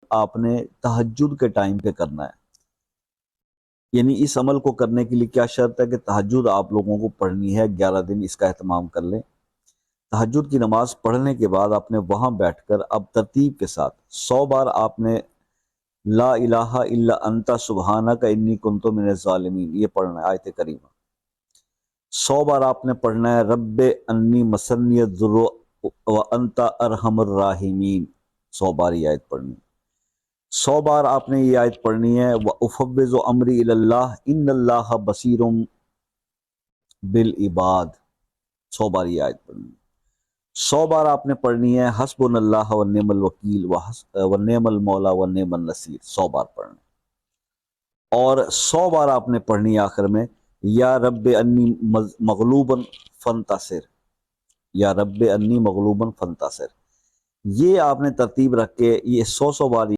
آپ نے تہجد کے ٹائم پہ کرنا ہے۔ یعنی اس عمل کو کرنے کے لیے کیا شرط ہے کہ تہجد آپ لوگوں کو پڑھنی ہے، 11 دن اس کا اہتمام کر لیں۔ تہجد کی نماز پڑھنے کے بعد آپ نے وہاں بیٹھ کر اب ترتیب کے ساتھ 100 بار آپ نے لا الہ الا انت سبحانک انی کنت من الظالمین یہ پڑھنا ہے، آیت کریمہ 100 بار آپ نے پڑھنا ہے۔ رب انی مسنی الضر وانت ارحم الراحمین 100 بار یہ آیت پڑھنی ہے۔ 100 بار آپ نے یہ آیت پڑھنی ہے وَأُفَوِّضُ أَمْرِي إِلَى اللَّهِ إِنَّ اللَّهَ بَصِيرٌ بِالْعِبَادِ 100 بار یہ آیت پڑھنی ہے۔ 100 بار آپ نے پڑھنی ہے حسبنا اللہ ونعم الوکیل ونعم المولا ونعم النصیر 100 بار پڑھنا ہے۔ اور 100 بار آپ نے پڑھنی ہے آخر میں یا رب انی مغلوباً فانتصر، یا رب انی مغلوباً فانتصر۔ یہ آپ نے ترتیب رکھ کے یہ 100 بار